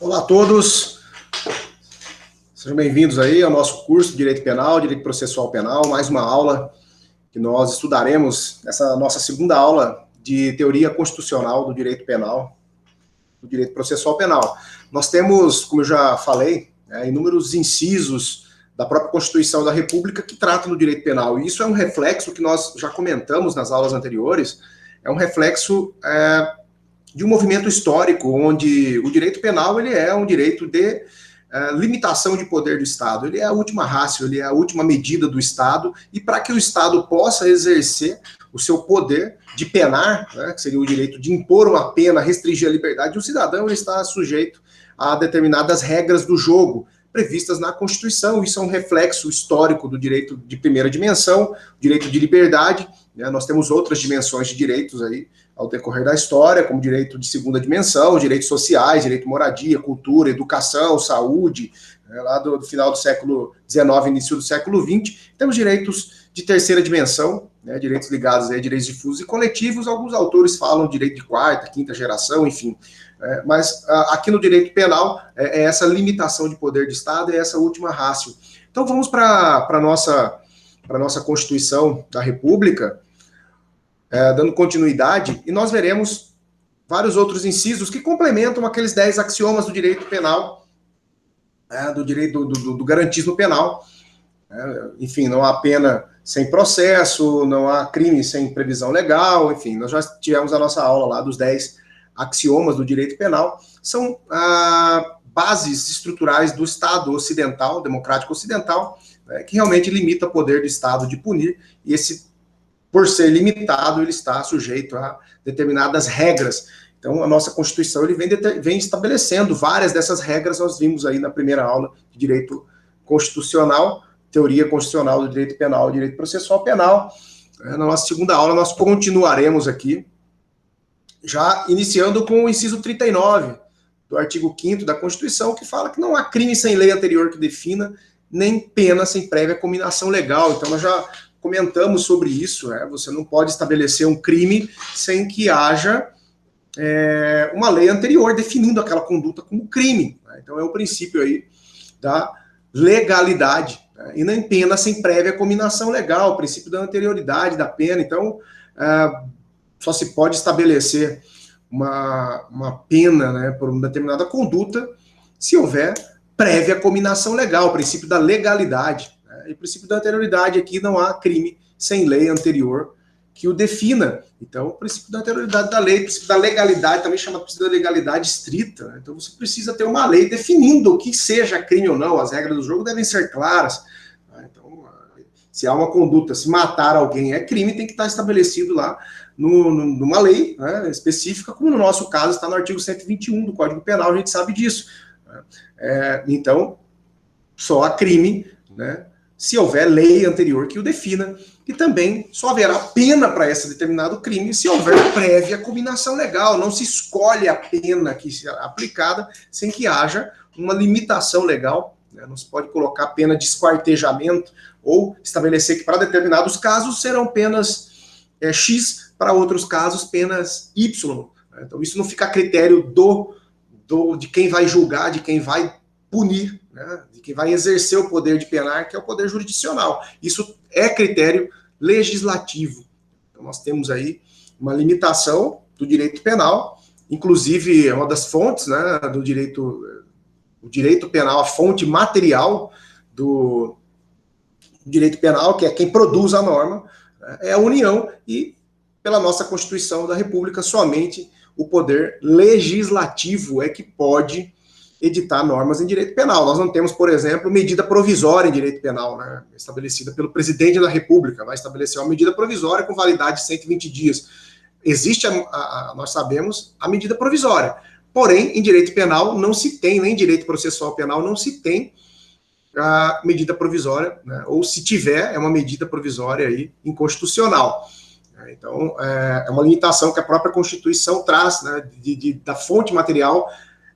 Olá a todos, sejam bem-vindos aí ao nosso curso de Direito Penal, Direito Processual Penal, mais uma aula que nós estudaremos, essa nossa segunda aula de teoria constitucional do direito penal, do direito processual penal. Nós temos, como eu já falei, inúmeros incisos da própria Constituição da República que tratam do direito penal, e isso é um reflexo que nós já comentamos nas aulas anteriores, é um reflexo de um movimento histórico onde o direito penal ele é um direito de limitação de poder do Estado, ele é a última ratio, ele é a última medida do Estado, e para que o Estado possa exercer o seu poder de penar, né, que seria o direito de impor uma pena, restringir a liberdade, o cidadão ele está sujeito a determinadas regras do jogo, previstas na Constituição. Isso é um reflexo histórico do direito de primeira dimensão, direito de liberdade, né? Nós temos outras dimensões de direitos aí ao decorrer da história, como direito de segunda dimensão, direitos sociais, direito de moradia, cultura, educação, saúde, né? Lá do final do século XIX, início do século XX, temos direitos de terceira dimensão, né? Direitos ligados a direitos difusos e coletivos. Alguns autores falam direito de quarta, quinta geração, enfim. Mas aqui no direito penal é essa limitação de poder de Estado, é essa última ratio. Então vamos para a nossa Constituição da República, dando continuidade, e nós veremos vários outros incisos que complementam aqueles 10 axiomas do direito penal, do direito do garantismo penal. Enfim, não há pena sem processo, não há crime sem previsão legal, enfim, nós já tivemos a nossa aula lá dos 10 axiomas do direito penal, são bases estruturais do Estado ocidental, democrático ocidental, que realmente limita o poder do Estado de punir, e esse, por ser limitado, ele está sujeito a determinadas regras. Então, a nossa Constituição ele vem estabelecendo várias dessas regras, nós vimos aí na primeira aula de direito constitucional, teoria constitucional do direito penal e direito processual penal. Na nossa segunda aula, nós continuaremos aqui, já iniciando com o inciso 39 do artigo 5º da Constituição, que fala que não há crime sem lei anterior que defina, nem pena sem prévia cominação legal. Então, nós já comentamos sobre isso, você não pode estabelecer um crime sem que haja uma lei anterior definindo aquela conduta como crime. Então, é o princípio aí da legalidade, e nem pena sem prévia cominação legal, o princípio da anterioridade da pena. Então, só se pode estabelecer uma pena, né, por uma determinada conduta se houver prévia cominação legal, o princípio da legalidade. E o princípio da anterioridade aqui, não há crime sem lei anterior que o defina. Então, o princípio da anterioridade da lei, o princípio da legalidade, também chama princípio da legalidade estrita, né? Então, você precisa ter uma lei definindo o que seja crime ou não, as regras do jogo devem ser claras. Então, se há uma conduta, se matar alguém é crime, tem que estar estabelecido lá numa lei, né, específica, como no nosso caso está no artigo 121 do Código Penal, a gente sabe disso. Então, só há crime, né, se houver lei anterior que o defina, e também só haverá pena para esse determinado crime se houver prévia cominação legal. Não se escolhe a pena que será aplicada sem que haja uma limitação legal, né? Não se pode colocar pena de esquartejamento ou estabelecer que para determinados casos serão penas X, para outros casos penas Y. Então isso não fica a critério de quem vai julgar, de quem vai punir, né? De quem vai exercer o poder de penar, que é o poder jurisdicional. Isso é critério legislativo. Então nós temos aí uma limitação do direito penal, inclusive é uma das fontes, né, do direito, o direito penal, a fonte material do direito penal, que é quem produz a norma, é a União, e pela nossa Constituição da República, somente o poder legislativo é que pode editar normas em direito penal. Nós não temos, por exemplo, medida provisória em direito penal, né, estabelecida pelo presidente da República, vai estabelecer uma medida provisória com validade de 120 dias. Existe, nós sabemos, a medida provisória. Porém, em direito penal não se tem, nem em direito processual penal não se tem a medida provisória, né, ou se tiver, é uma medida provisória aí inconstitucional. Então, é uma limitação que a própria Constituição traz, né, da fonte material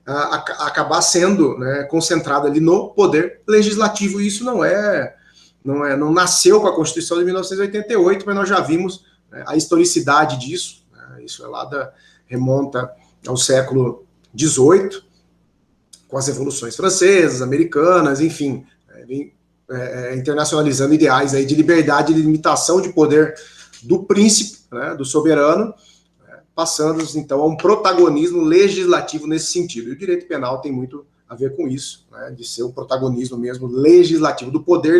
acabar sendo, né, concentrada ali no poder legislativo. E isso não nasceu com a Constituição de 1988, mas nós já vimos, né, a historicidade disso, né, isso remonta ao século XVIII, com as revoluções francesas, americanas, enfim, vem internacionalizando ideais aí de liberdade e limitação de poder do príncipe, né, do soberano, passando então a um protagonismo legislativo nesse sentido. E o direito penal tem muito a ver com isso, né, de ser um protagonismo mesmo legislativo, do poder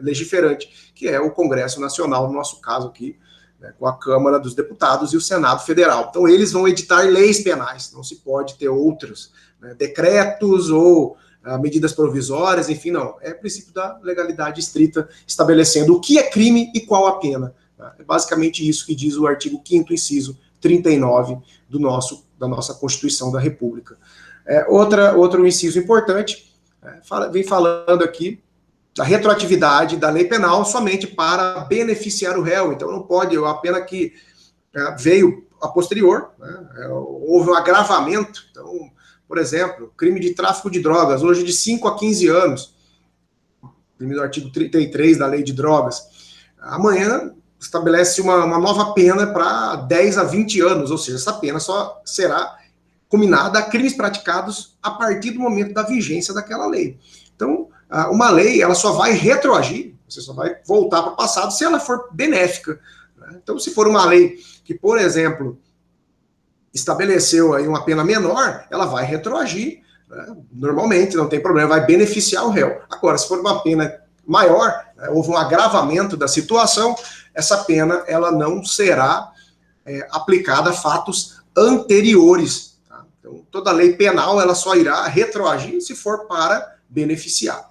legiferante, que é o Congresso Nacional, no nosso caso aqui, né, com a Câmara dos Deputados e o Senado Federal. Então, eles vão editar leis penais, não se pode ter outros, né, decretos ou medidas provisórias, enfim, não. É princípio da legalidade estrita, estabelecendo o que é crime e qual a pena. Tá? É basicamente isso que diz o artigo 5º, inciso 39 da nossa Constituição da República. Outro inciso importante, vem falando aqui da retroatividade da lei penal somente para beneficiar o réu. Então, não pode, a pena que veio a posterior, né, houve um agravamento. Então, por exemplo, crime de tráfico de drogas, hoje de 5 a 15 anos, crime do artigo 33 da lei de drogas. Amanhã estabelece uma nova pena para 10 a 20 anos, ou seja, essa pena só será combinada a crimes praticados a partir do momento da vigência daquela lei. Então, uma lei, ela só vai retroagir, você só vai voltar para o passado se ela for benéfica. Né? Então, se for uma lei que, por exemplo, estabeleceu aí uma pena menor, ela vai retroagir, né? Normalmente, não tem problema, vai beneficiar o réu. Agora, se for uma pena maior, né, houve um agravamento da situação, essa pena ela não será aplicada a fatos anteriores. Tá? Então, toda lei penal ela só irá retroagir se for para beneficiar.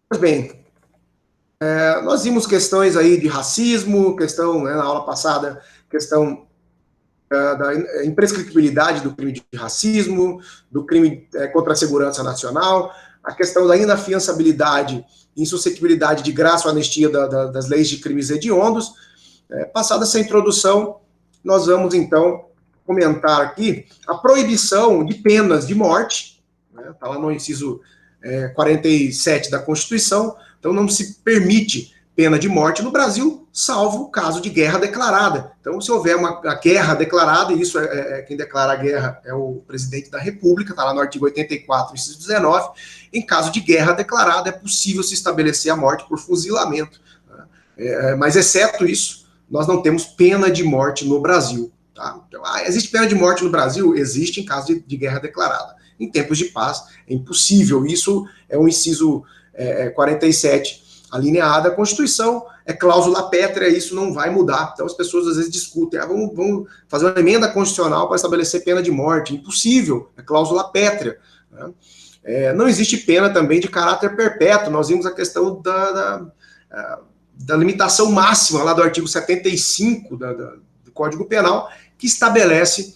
Pois bem, nós vimos questões aí de racismo, questão, né, na aula passada, questão da imprescritibilidade do crime de racismo, do crime contra a segurança nacional, a questão da inafiançabilidade e insuscetibilidade de graça ou anistia das leis de crimes hediondos. Passada essa introdução, nós vamos, então, comentar aqui a proibição de penas de morte, está lá no inciso 47 da Constituição, então não se permite pena de morte no Brasil, salvo caso de guerra declarada. Então, se houver uma guerra declarada, e isso quem declara a guerra é o presidente da República, está lá no artigo 84, inciso 19, em caso de guerra declarada, é possível se estabelecer a morte por fuzilamento. Mas, exceto isso, nós não temos pena de morte no Brasil. Tá? Então, existe pena de morte no Brasil? Existe em caso de guerra declarada. Em tempos de paz, é impossível. Isso é um inciso 47 alineada à Constituição, é cláusula pétrea, isso não vai mudar. Então as pessoas às vezes discutem, vamos fazer uma emenda constitucional para estabelecer pena de morte. Impossível, é cláusula pétrea. Né? Não existe pena também de caráter perpétuo. Nós vimos a questão da limitação máxima lá do artigo 75 do Código Penal, que estabelece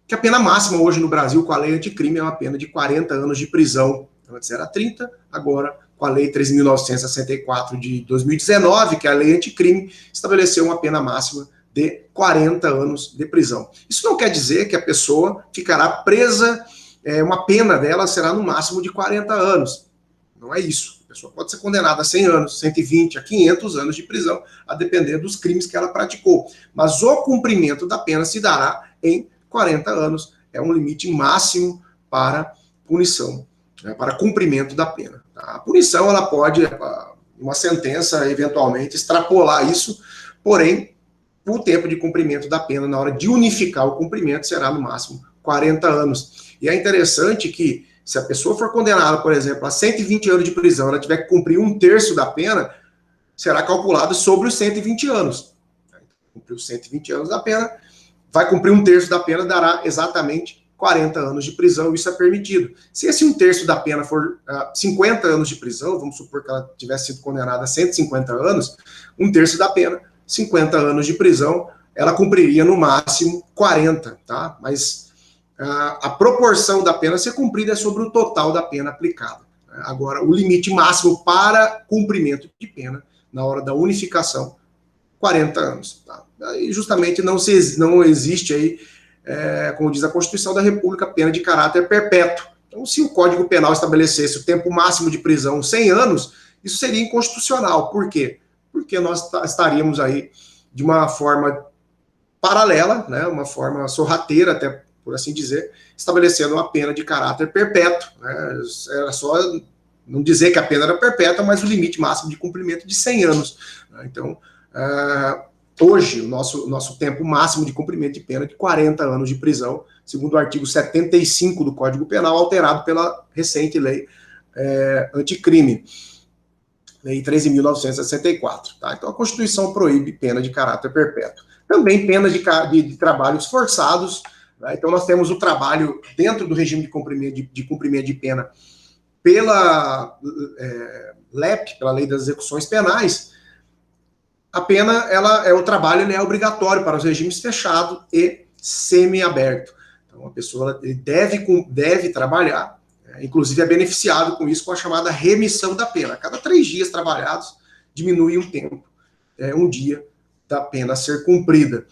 que a pena máxima hoje no Brasil com a lei anticrime é uma pena de 40 anos de prisão. Antes era 30, agora com a Lei 13.964 de 2019, que é a lei anticrime, estabeleceu uma pena máxima de 40 anos de prisão. Isso não quer dizer que a pessoa ficará presa, uma pena dela será no máximo de 40 anos. Não é isso. A pessoa pode ser condenada a 100 anos, 120, a 500 anos de prisão, a depender dos crimes que ela praticou. Mas o cumprimento da pena se dará em 40 anos. É um limite máximo para punição, para cumprimento da pena. A punição, ela pode, uma sentença, eventualmente, extrapolar isso, porém, o tempo de cumprimento da pena, na hora de unificar o cumprimento, será no máximo 40 anos. E é interessante que, se a pessoa for condenada, por exemplo, a 120 anos de prisão, ela tiver que cumprir 1/3 da pena, será calculado sobre os 120 anos. Cumpriu 120 anos da pena, vai cumprir 1/3 da pena, dará exatamente 40 anos de prisão, isso é permitido. Se esse 1/3 da pena for 50 anos de prisão, vamos supor que ela tivesse sido condenada a 150 anos, 1/3 da pena, 50 anos de prisão, ela cumpriria no máximo 40, tá? Mas a proporção da pena a ser cumprida é sobre o total da pena aplicada. Agora, o limite máximo para cumprimento de pena, na hora da unificação, 40 anos. Tá? E justamente não existe aí, como diz a Constituição da República, pena de caráter perpétuo. Então, se o Código Penal estabelecesse o tempo máximo de prisão 100 anos, isso seria inconstitucional. Por quê? Porque nós estaríamos aí de uma forma paralela, né, uma forma sorrateira, até por assim dizer, estabelecendo uma pena de caráter perpétuo, né? Era só não dizer que a pena era perpétua, mas o limite máximo de cumprimento de 100 anos. Né? Então, hoje, o nosso tempo máximo de cumprimento de pena é de 40 anos de prisão, segundo o artigo 75 do Código Penal, alterado pela recente lei anticrime, Lei 13.964. Tá? Então, a Constituição proíbe pena de caráter perpétuo. Também pena de trabalhos forçados. Né? Então, nós temos o trabalho dentro do regime de cumprimento de pena pela LEP, pela Lei das Execuções Penais. A pena, o trabalho ele é obrigatório para os regimes fechado e semiaberto. Então, a pessoa deve trabalhar, inclusive é beneficiado com isso, com a chamada remissão da pena. A cada 3 dias trabalhados, diminui um tempo, um dia da pena a ser cumprida.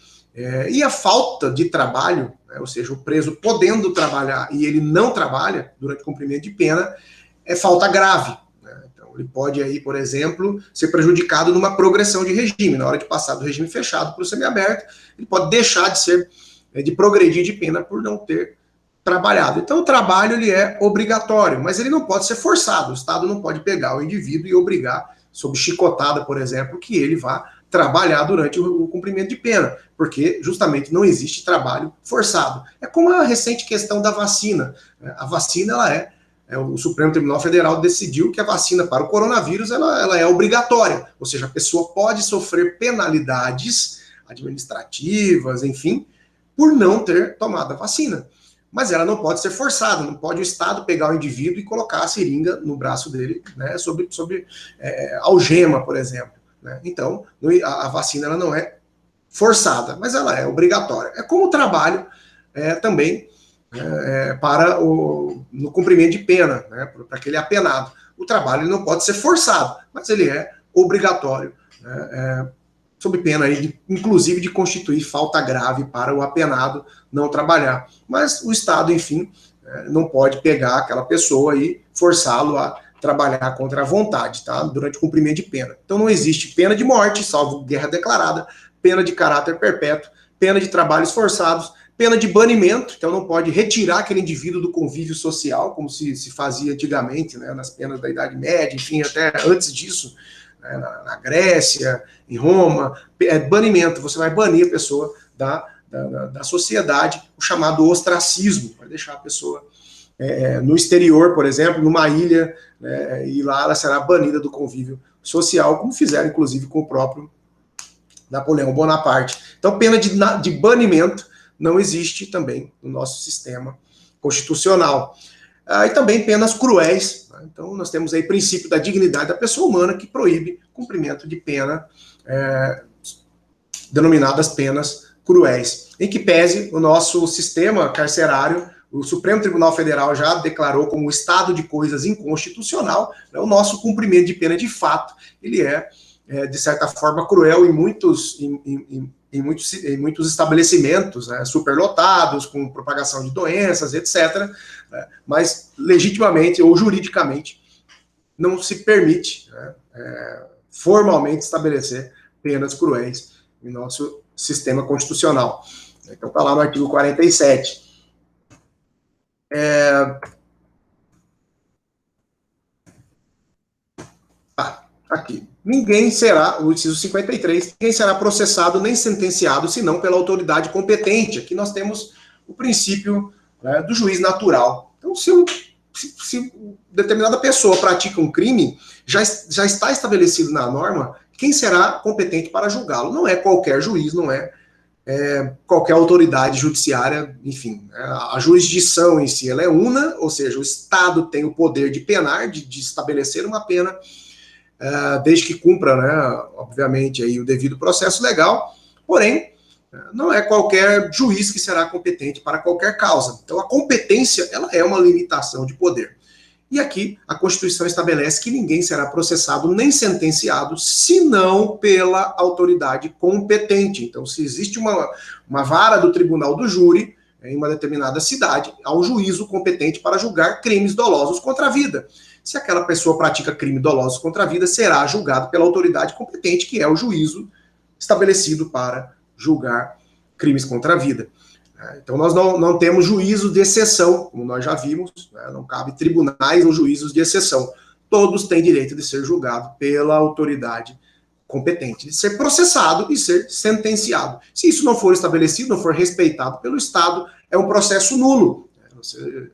E a falta de trabalho, né, ou seja, o preso podendo trabalhar e ele não trabalha durante o cumprimento de pena, é falta grave. Né? Então, ele pode, aí, por exemplo, ser prejudicado numa progressão de regime. Na hora de passar do regime fechado para o semiaberto, ele pode deixar de progredir de pena por não ter trabalhado. Então, o trabalho ele é obrigatório, mas ele não pode ser forçado. O Estado não pode pegar o indivíduo e obrigar, sob chicotada, por exemplo, que ele vá trabalhar durante o cumprimento de pena, porque justamente não existe trabalho forçado. É como a recente questão da vacina. A vacina, o Supremo Tribunal Federal decidiu que a vacina para o coronavírus ela é obrigatória, ou seja, a pessoa pode sofrer penalidades administrativas, enfim, por não ter tomado a vacina. Mas ela não pode ser forçada, não pode o Estado pegar o indivíduo e colocar a seringa no braço dele, né, sob algema, por exemplo. Né? Então, a vacina ela não é forçada, mas ela é obrigatória. É como o trabalho também no cumprimento de pena, né, para aquele apenado. O trabalho ele não pode ser forçado, mas ele é obrigatório, né, sob pena, aí, inclusive, de constituir falta grave para o apenado não trabalhar. Mas o Estado, enfim, não pode pegar aquela pessoa e forçá-lo a trabalhar contra a vontade, tá? Durante o cumprimento de pena. Então não existe pena de morte, salvo guerra declarada, pena de caráter perpétuo, pena de trabalhos forçados, pena de banimento, então não pode retirar aquele indivíduo do convívio social, como se fazia antigamente, né, nas penas da Idade Média, enfim, até antes disso, né, na Grécia, em Roma, banimento, você vai banir a pessoa da sociedade, o chamado ostracismo, vai deixar a pessoa no exterior, por exemplo, numa ilha, né, e lá ela será banida do convívio social, como fizeram, inclusive, com o próprio Napoleão Bonaparte. Então, pena de banimento não existe também no nosso sistema constitucional. E também penas cruéis. Né? Então, nós temos aí o princípio da dignidade da pessoa humana, que proíbe cumprimento de pena, denominadas penas cruéis. Em que pese o nosso sistema carcerário, o Supremo Tribunal Federal já declarou como estado de coisas inconstitucional, né, o nosso cumprimento de pena de fato, ele de certa forma, cruel em muitos estabelecimentos, né, superlotados, com propagação de doenças, etc., né, mas legitimamente ou juridicamente não se permite, né, formalmente estabelecer penas cruéis em nosso sistema constitucional. Então está lá no artigo 47. Aqui. Ninguém será, o inciso 53, ninguém será processado nem sentenciado, senão pela autoridade competente. Aqui nós temos o princípio, né, do juiz natural. Então, se determinada pessoa pratica um crime, já está estabelecido na norma quem será competente para julgá-lo. Não é qualquer juiz, não é qualquer autoridade judiciária, enfim. A jurisdição em si ela é una, ou seja, o Estado tem o poder de penar, de estabelecer uma pena, desde que cumpra, né, obviamente, aí, o devido processo legal, porém, não é qualquer juiz que será competente para qualquer causa. Então, a competência ela é uma limitação de poder. E aqui, a Constituição estabelece que ninguém será processado nem sentenciado, senão pela autoridade competente. Então, se existe uma vara do tribunal do júri, em uma determinada cidade, há um juízo competente para julgar crimes dolosos contra a vida. Se aquela pessoa pratica crime doloso contra a vida, será julgado pela autoridade competente, que é o juízo estabelecido para julgar crimes contra a vida. Então, nós não temos juízo de exceção, como nós já vimos, né? Não cabe tribunais ou juízos de exceção. Todos têm direito de ser julgados pela autoridade competente, de ser processado e ser sentenciado. Se isso não for estabelecido, não for respeitado pelo Estado, é um processo nulo. Você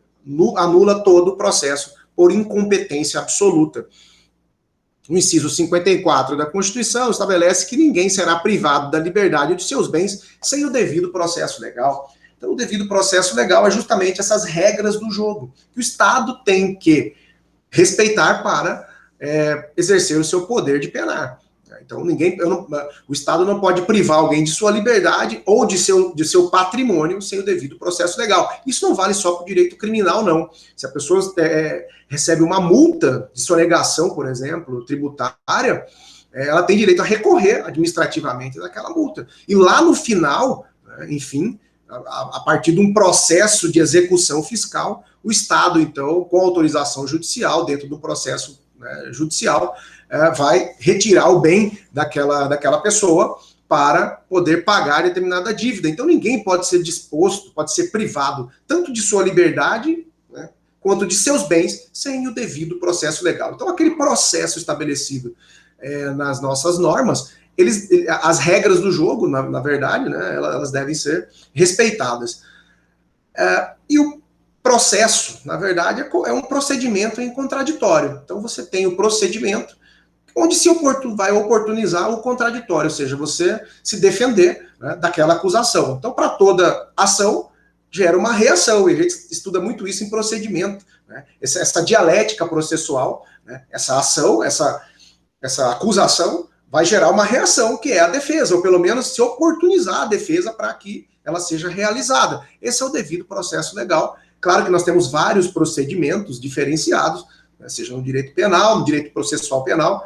anula todo o processo por incompetência absoluta. O inciso 54 da Constituição estabelece que ninguém será privado da liberdade de seus bens sem o devido processo legal. Então, o devido processo legal é justamente essas regras do jogo, que o Estado tem que respeitar para exercer o seu poder de penar. Então, o Estado não pode privar alguém de sua liberdade ou de seu patrimônio sem o devido processo legal. Isso não vale só para o direito criminal, não. Se a pessoa recebe uma multa de sonegação, por exemplo, tributária, ela tem direito a recorrer administrativamente daquela multa. E lá no final, enfim, a partir de um processo de execução fiscal, o Estado, então, com autorização judicial, dentro do processo judicial, vai retirar o bem daquela pessoa para poder pagar determinada dívida. Então, ninguém pode ser disposto, pode ser privado tanto de sua liberdade, né, quanto de seus bens, sem o devido processo legal. Então, aquele processo estabelecido nas nossas normas, as regras do jogo, na verdade, né, elas devem ser respeitadas. E o processo, na verdade, é um procedimento em contraditório. Então, você tem o procedimento onde vai oportunizar o contraditório, ou seja, você se defender, né, daquela acusação. Então, para toda ação, gera uma reação, e a gente estuda muito isso em procedimento, né? Essa dialética processual, né? Essa ação, essa acusação vai gerar uma reação, que é a defesa, ou pelo menos se oportunizar a defesa para que ela seja realizada. Esse é o devido processo legal. Claro que nós temos vários procedimentos diferenciados, né, seja no direito penal, no direito processual penal,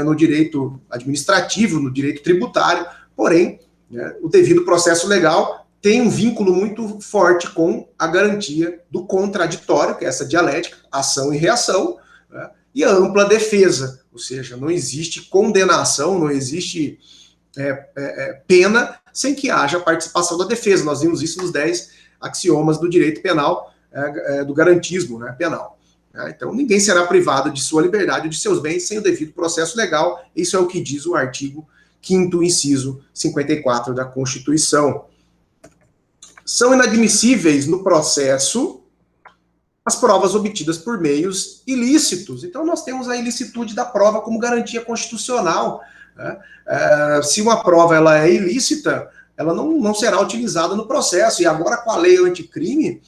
no direito administrativo, no direito tributário, porém, né, o devido processo legal tem um vínculo muito forte com a garantia do contraditório, que é essa dialética, ação e reação, né, e a ampla defesa, ou seja, não existe condenação, não existe pena sem que haja participação da defesa. Nós vimos isso nos 10 axiomas do direito penal, do garantismo, né, penal. Então, ninguém será privado de sua liberdade ou de seus bens sem o devido processo legal. Isso é o que diz o artigo 5º, inciso 54 da Constituição. São inadmissíveis no processo as provas obtidas por meios ilícitos. Então, nós temos a ilicitude da prova como garantia constitucional, né? Se uma prova ela é ilícita, ela não será utilizada no processo. E agora, com a lei anticrime,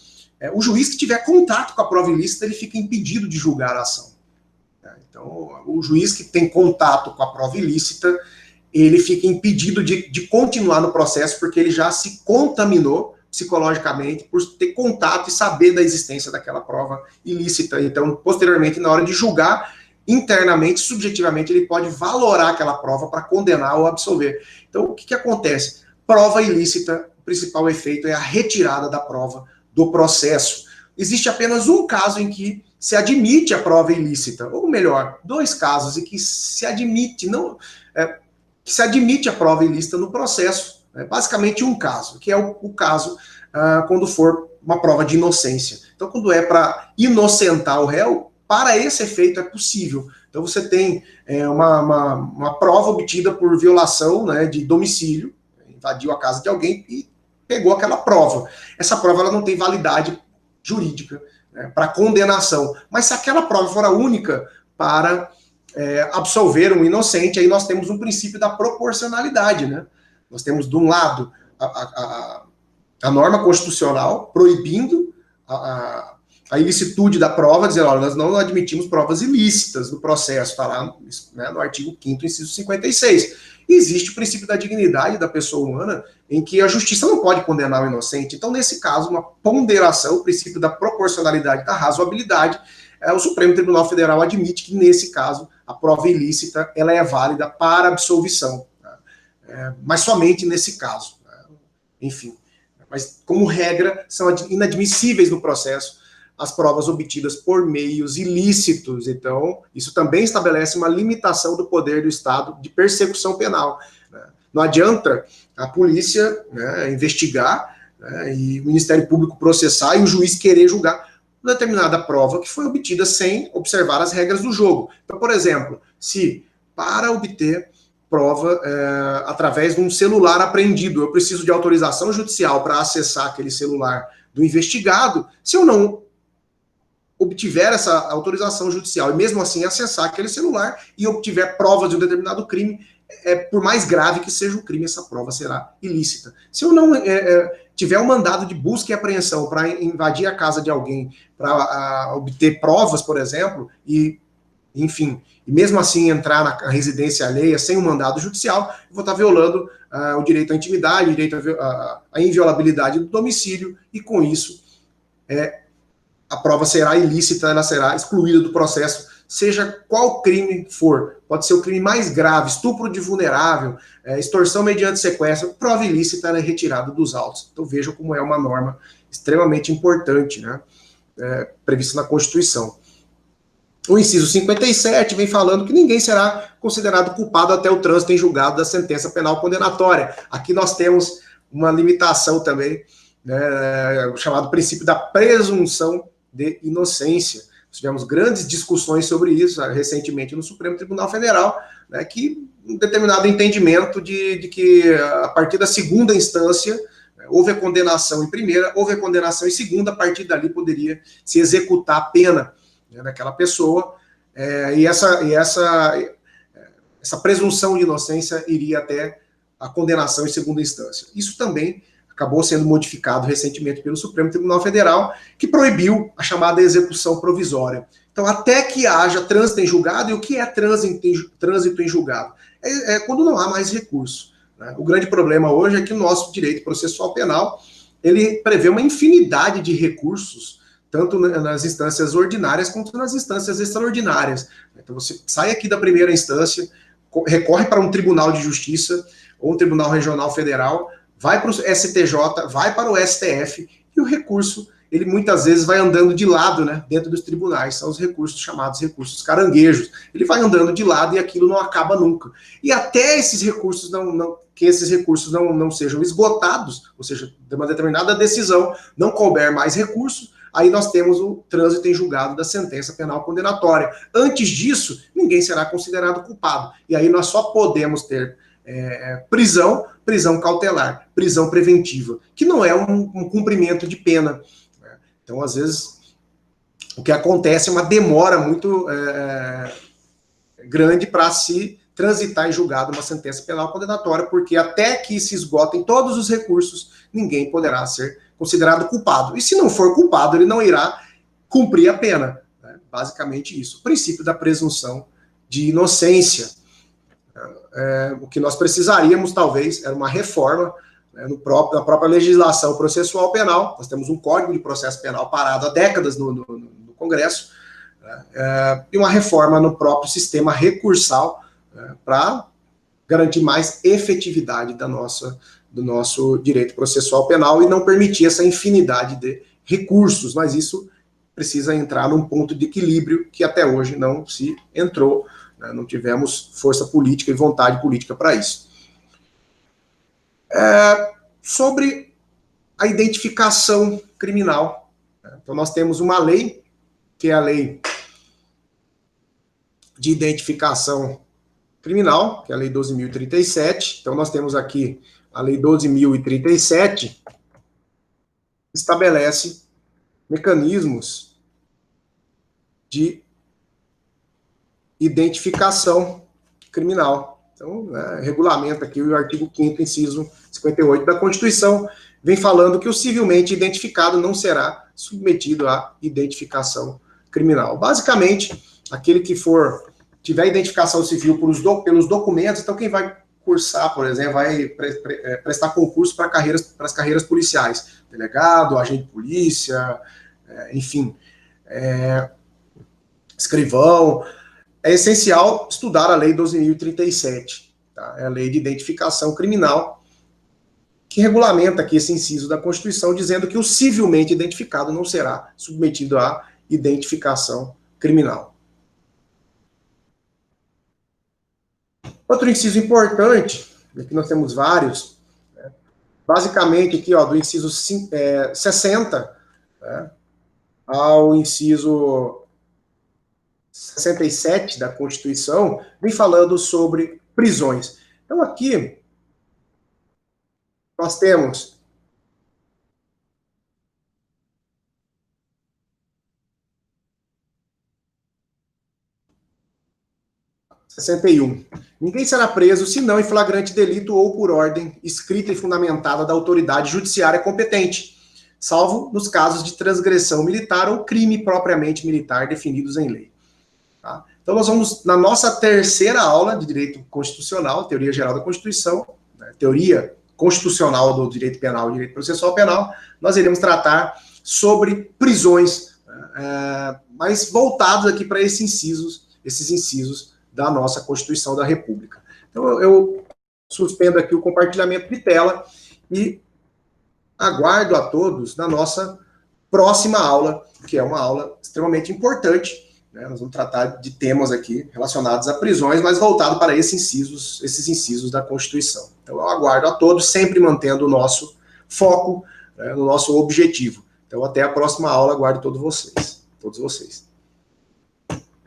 o juiz que tiver contato com a prova ilícita, ele fica impedido de julgar a ação. Então, o juiz que tem contato com a prova ilícita, ele fica impedido de continuar no processo, porque ele já se contaminou psicologicamente por ter contato e saber da existência daquela prova ilícita. Então, posteriormente, na hora de julgar, internamente, subjetivamente, ele pode valorar aquela prova para condenar ou absolver. Então, o que acontece? Prova ilícita, o principal efeito é a retirada da prova do processo. Existe apenas um caso em que se admite a prova ilícita, ou melhor, 2 casos em que se admite, que se admite a prova ilícita no processo. Basicamente um caso, que é o caso quando for uma prova de inocência. Então, quando é para inocentar o réu, para esse efeito é possível. Então, você tem uma prova obtida por violação, né, de domicílio, invadiu a casa de alguém e pegou aquela prova. Essa prova ela não tem validade jurídica, né, para condenação. Mas se aquela prova for a única para absolver um inocente, aí nós temos um princípio da proporcionalidade, né? Nós temos, de um lado, a norma constitucional proibindo a ilicitude da prova, dizendo, olha, nós não admitimos provas ilícitas no processo, está lá, né, no artigo 5º, inciso 56. E existe o princípio da dignidade da pessoa humana, em que a justiça não pode condenar o inocente. Então, nesse caso, uma ponderação, o princípio da proporcionalidade, da razoabilidade, o Supremo Tribunal Federal admite que, nesse caso, a prova ilícita ela é válida para absolvição. Mas somente nesse caso. Enfim. Mas, como regra, são inadmissíveis no processo as provas obtidas por meios ilícitos. Então, isso também estabelece uma limitação do poder do Estado de persecução penal. Não adianta a polícia, né, investigar né, e o Ministério Público processar e o juiz querer julgar determinada prova que foi obtida sem observar as regras do jogo. Então, por exemplo, se para obter prova através de um celular apreendido, eu preciso de autorização judicial para acessar aquele celular do investigado, se eu não obtiver essa autorização judicial e mesmo assim acessar aquele celular e obtiver provas de um determinado crime, por mais grave que seja o crime, essa prova será ilícita. Se eu não tiver um mandado de busca e apreensão para invadir a casa de alguém, para obter provas, por exemplo, e enfim, e mesmo assim entrar na residência alheia sem um mandado judicial, eu vou estar violando o direito à intimidade, o direito à inviolabilidade do domicílio, e com isso a prova será ilícita, ela será excluída do processo, seja qual crime for. Pode ser o crime mais grave, estupro de vulnerável, extorsão mediante sequestro, prova ilícita ela é retirada dos autos. Então vejam como é uma norma extremamente importante, né, prevista na Constituição. O inciso 57 vem falando que ninguém será considerado culpado até o trânsito em julgado da sentença penal condenatória. Aqui nós temos uma limitação também, né, chamado princípio da presunção de inocência. Nós tivemos grandes discussões sobre isso recentemente no Supremo Tribunal Federal, né, que um determinado entendimento de que a partir da segunda instância houve a condenação em primeira, houve a condenação em segunda, a partir dali poderia se executar a pena daquela pessoa, e essa presunção de inocência iria até a condenação em segunda instância. Isso também acabou sendo modificado recentemente pelo Supremo Tribunal Federal, que proibiu a chamada execução provisória. Então, até que haja trânsito em julgado, e o que é trânsito em julgado? É quando não há mais recurso, né? O grande problema hoje é que o nosso direito processual penal, ele prevê uma infinidade de recursos, tanto nas instâncias ordinárias quanto nas instâncias extraordinárias. Então você sai aqui da primeira instância, recorre para um tribunal de justiça ou um tribunal regional federal, vai para o STJ, vai para o STF, e o recurso, ele muitas vezes vai andando de lado, né, dentro dos tribunais, são os recursos chamados recursos caranguejos. Ele vai andando de lado e aquilo não acaba nunca. E até esses recursos não sejam esgotados, ou seja, de uma determinada decisão, não couber mais recursos, aí nós temos o trânsito em julgado da sentença penal condenatória. Antes disso, ninguém será considerado culpado. E aí nós só podemos ter prisão cautelar, prisão preventiva, que não é um cumprimento de pena. Então, às vezes, o que acontece é uma demora muito grande para se transitar em julgado uma sentença penal condenatória, porque até que se esgotem todos os recursos, ninguém poderá ser considerado culpado. E se não for culpado, ele não irá cumprir a pena. Né? Basicamente isso. O princípio da presunção de inocência. O que nós precisaríamos, talvez, era uma reforma, né, na própria legislação processual penal. Nós temos um Código de Processo Penal parado há décadas no Congresso, né, e uma reforma no próprio sistema recursal, né, para garantir mais efetividade do nosso direito processual penal e não permitir essa infinidade de recursos, mas isso precisa entrar num ponto de equilíbrio que até hoje não se entrou, né, não tivemos força política e vontade política para isso. Sobre a identificação criminal, né, então nós temos uma lei, que é a Lei de Identificação Criminal, que é a Lei 12.037, então nós temos aqui a Lei 12.037 estabelece mecanismos de identificação criminal. Então, regulamenta aqui o artigo 5º, inciso 58 da Constituição, vem falando que o civilmente identificado não será submetido à identificação criminal. Basicamente, aquele que tiver identificação civil pelos documentos, então quem vai cursar, por exemplo, vai prestar concurso para as carreiras policiais, delegado, agente de polícia, enfim, escrivão, é essencial estudar a Lei 12.037, tá? É a Lei de Identificação Criminal, que regulamenta aqui esse inciso da Constituição, dizendo que o civilmente identificado não será submetido à identificação criminal. Outro inciso importante, aqui nós temos vários, né, basicamente aqui, ó, do inciso 60, né, ao inciso 67 da Constituição, vem falando sobre prisões. Então, aqui, nós temos (61). Ninguém será preso senão em flagrante delito ou por ordem escrita e fundamentada da autoridade judiciária competente, salvo nos casos de transgressão militar ou crime propriamente militar definidos em lei. Tá? Então, nós vamos, na nossa terceira aula de Direito Constitucional, Teoria Geral da Constituição, né, Teoria Constitucional do Direito Penal e Direito Processual Penal, nós iremos tratar sobre prisões, mas voltados aqui para esses incisos da nossa Constituição da República. Então, eu suspendo aqui o compartilhamento de tela e aguardo a todos na nossa próxima aula, que é uma aula extremamente importante, né? Nós vamos tratar de temas aqui relacionados a prisões, mas voltado para esses incisos da Constituição. Então, eu aguardo a todos, sempre mantendo o nosso foco, né, no nosso objetivo. Então, até a próxima aula, aguardo todos vocês.